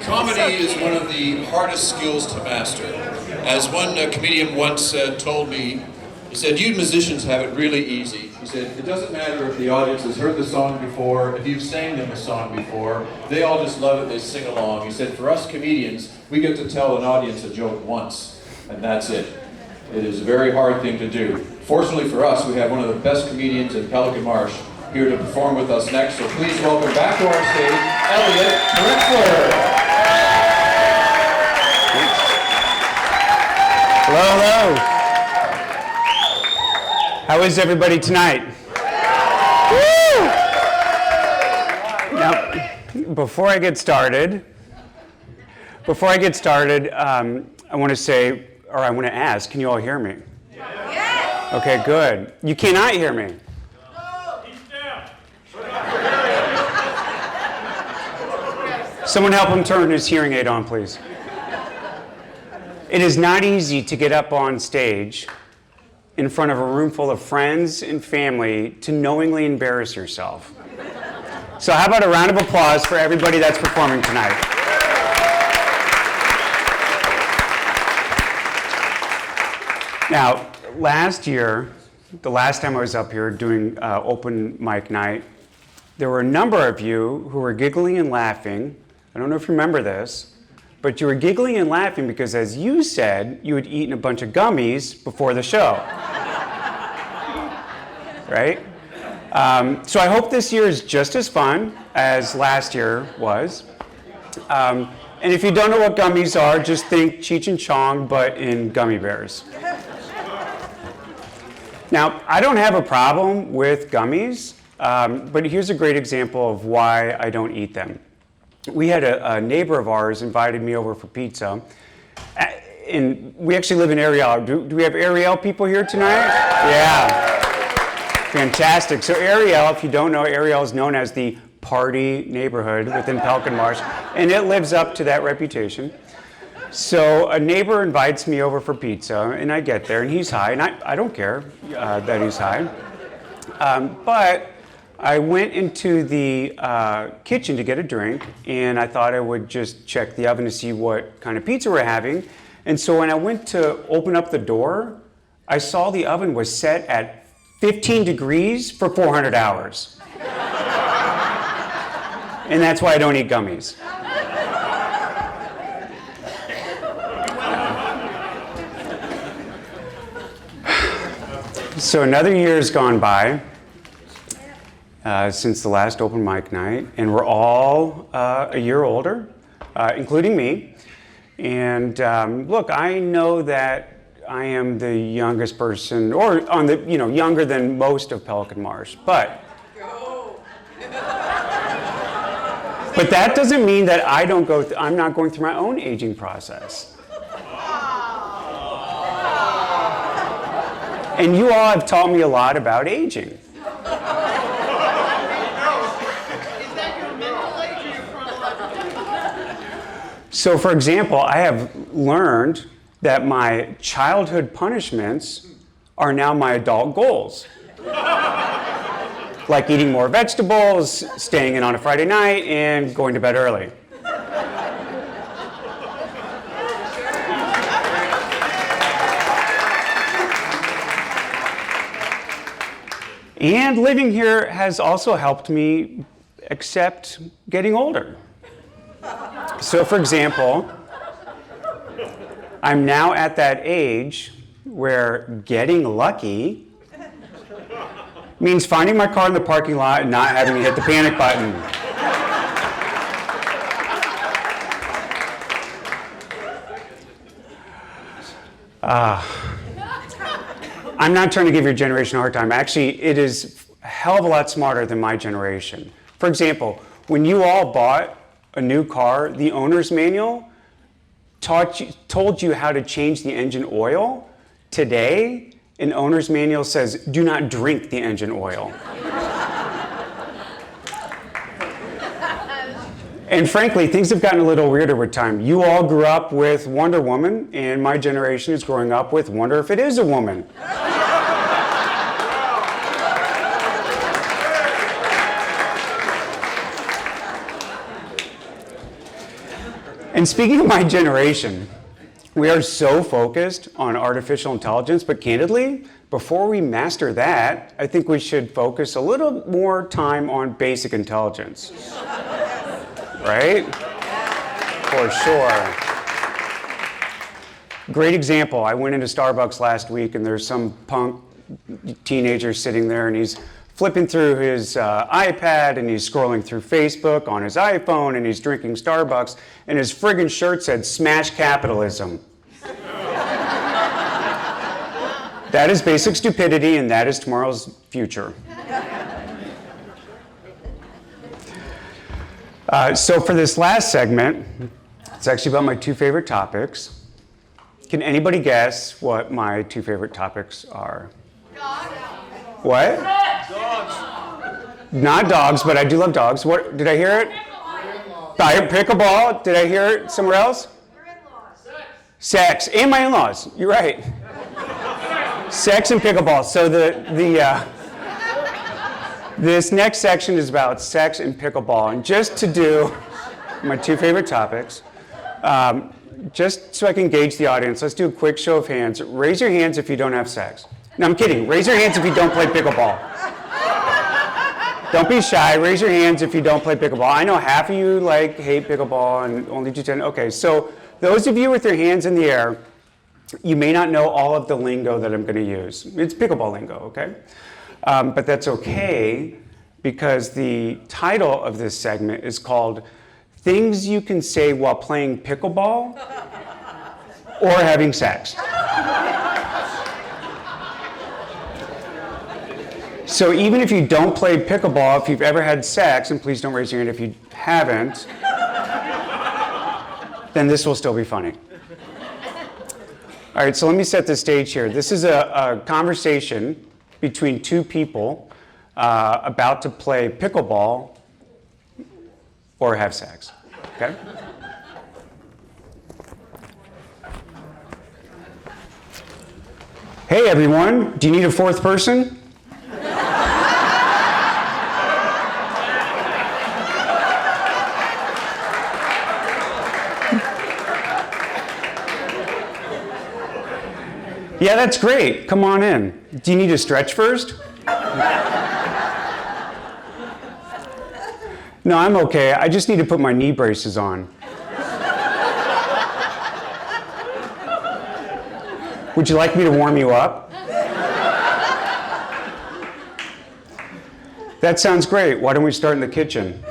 Comedy is one of the hardest skills to master. As one comedian once told me, he said, "You musicians have it really easy." He said, "It doesn't matter if the audience has heard the song before, if you've sang them a song before, they all just love it, they sing along." He said, "For us comedians, we get to tell an audience a joke once, and that's it." It is a very hard thing to do. Fortunately for us, we have one of the best comedians in Pelican Marsh here to perform with us next, so please welcome back to our stage, Elliot Trexler. Hello, hello. How is everybody tonight? Woo! Now, before I get started, I want to say, or I want to ask, can you all hear me? Yes. Okay, good. You cannot hear me. Someone help him turn his hearing aid on, please. It is not easy to get up on stage in front of a room full of friends and family to knowingly embarrass yourself. So how about a round of applause for everybody that's performing tonight? Now, last year, the last time I was up here doing open mic night, there were a number of you who were giggling and laughing. I don't know if you remember this, but you were giggling and laughing because, as you said, you had eaten a bunch of gummies before the show. Right? So I hope this year is just as fun as last year was. And if you don't know what gummies are, just think Cheech and Chong, but in gummy bears. Now, I don't have a problem with gummies, but here's a great example of why I don't eat them. We had a neighbor of ours invited me over for pizza, and we actually live in Ariel. Do we have Ariel people here tonight? Yeah, fantastic. So Ariel, if you don't know, Ariel is known as the party neighborhood within Pelican Marsh, and it lives up to that reputation. So a neighbor invites me over for pizza, and I get there, and he's high, and I don't care that he's high, but I went into the kitchen to get a drink, and I thought I would just check the oven to see what kind of pizza we're having. And so when I went to open up the door, I saw the oven was set at 15 degrees for 400 hours. And that's why I don't eat gummies. So another year has gone by since the last open mic night, and we're all a year older, including me. And look, I know that I am the youngest person, or on the younger than most of Pelican Marsh, but that doesn't mean that I'm not going through my own aging process. And you all have taught me a lot about aging. Is that your mental age or your chronological? So, for example, I have learned that my childhood punishments are now my adult goals. Like eating more vegetables, staying in on a Friday night, and going to bed early. And living here has also helped me accept getting older. So, for example, I'm now at that age where getting lucky means finding my car in the parking lot and not having to hit the panic button. I'm not trying to give your generation a hard time. Actually, it is a hell of a lot smarter than my generation. For example, when you all bought a new car, the owner's manual told you how to change the engine oil. Today, an owner's manual says, do not drink the engine oil. And frankly, things have gotten a little weirder with time. You all grew up with Wonder Woman, and my generation is growing up with Wonder If It Is a Woman. And speaking of my generation, we are so focused on artificial intelligence, but candidly, before we master that, I think we should focus a little more time on basic intelligence. Right? For sure. Great example. I went into Starbucks last week and there's some punk teenager sitting there and he's flipping through his iPad and he's scrolling through Facebook on his iPhone and he's drinking Starbucks and his friggin' shirt said "Smash Capitalism." That is basic stupidity and that is tomorrow's future. So for this last segment, it's actually about my two favorite topics. Can anybody guess what my two favorite topics are? Dogs. What? Dogs. Not dogs, but I do love dogs. What, did I hear it? Pickleball. Did I hear it somewhere else? Your in-laws. Sex. And my in-laws. You're right. Sex and pickleball. So this next section is about sex and pickleball. And just to do my two favorite topics, just so I can gauge the audience, let's do a quick show of hands. Raise your hands if you don't have sex. No, I'm kidding. Raise your hands if you don't play pickleball. Don't be shy. Raise your hands if you don't play pickleball. I know half of you hate pickleball and only do 10. Okay, so those of you with your hands in the air, you may not know all of the lingo that I'm going to use. It's pickleball lingo, okay? But that's okay because the title of this segment is called Things You Can Say While Playing Pickleball or Having Sex. So even if you don't play pickleball, if you've ever had sex, and please don't raise your hand if you haven't, then this will still be funny. All right, so let me set the stage here. This is a conversation between two people about to play pickleball or have sex, okay? Hey everyone, do you need a fourth person? Yeah, that's great. Come on in. Do you need to stretch first? No, I'm okay. I just need to put my knee braces on. Would you like me to warm you up? That sounds great. Why don't we start in the kitchen?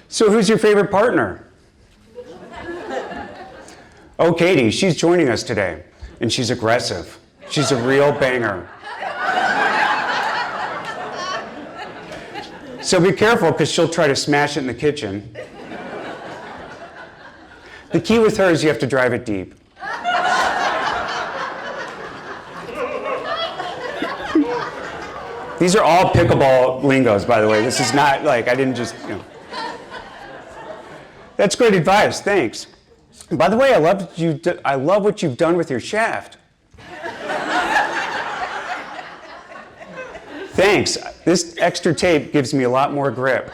So who's your favorite partner? Oh, Katie, she's joining us today, and she's aggressive. She's a real banger. So be careful, because she'll try to smash it in the kitchen. The key with her is you have to drive it deep. These are all pickleball lingos, by the way. This is not I didn't just, That's great advice, thanks. By the way, I love what you've done with your shaft. Thanks. This extra tape gives me a lot more grip.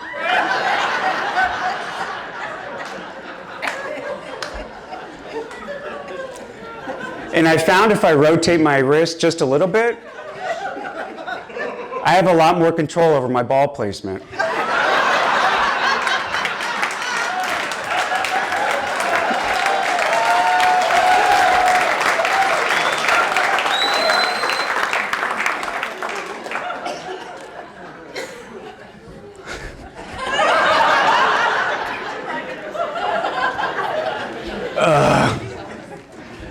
And I found if I rotate my wrist just a little bit, I have a lot more control over my ball placement.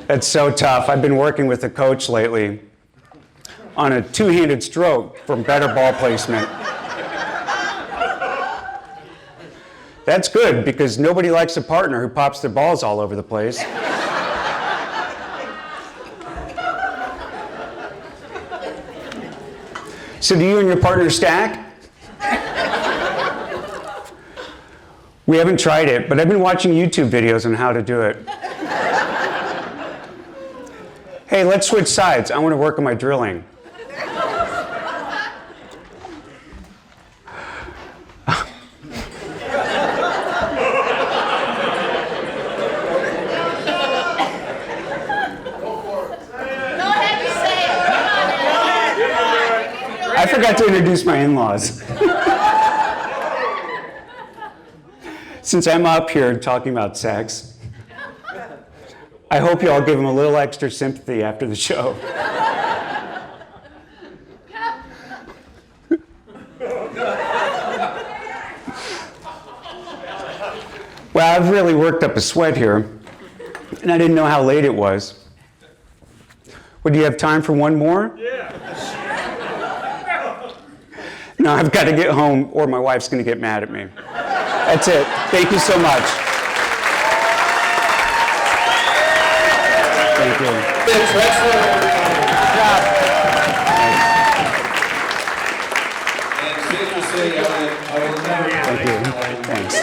It's so tough. I've been working with a coach lately on a two-handed stroke for better ball placement. That's good because nobody likes a partner who pops their balls all over the place. So do you and your partner stack? We haven't tried it, but I've been watching YouTube videos on how to do it. Hey, let's switch sides. I want to work on my drilling. I forgot to introduce my in-laws. Since I'm up here talking about sex, I hope you all give them a little extra sympathy after the show. Well, I've really worked up a sweat here, and I didn't know how late it was. Well, do you have time for one more? Yeah. No, I've got to get home, or my wife's going to get mad at me. That's it. Thank you so much. Thank you. Elliot Trexler, everybody. Good job. And safe to say, Elliot, I will never Thank you. Thanks.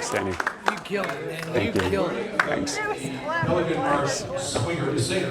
Thanks, Danny. You killed it, man. Thank you. Killed it. Thanks. Elegant Mark Swinger, the singer.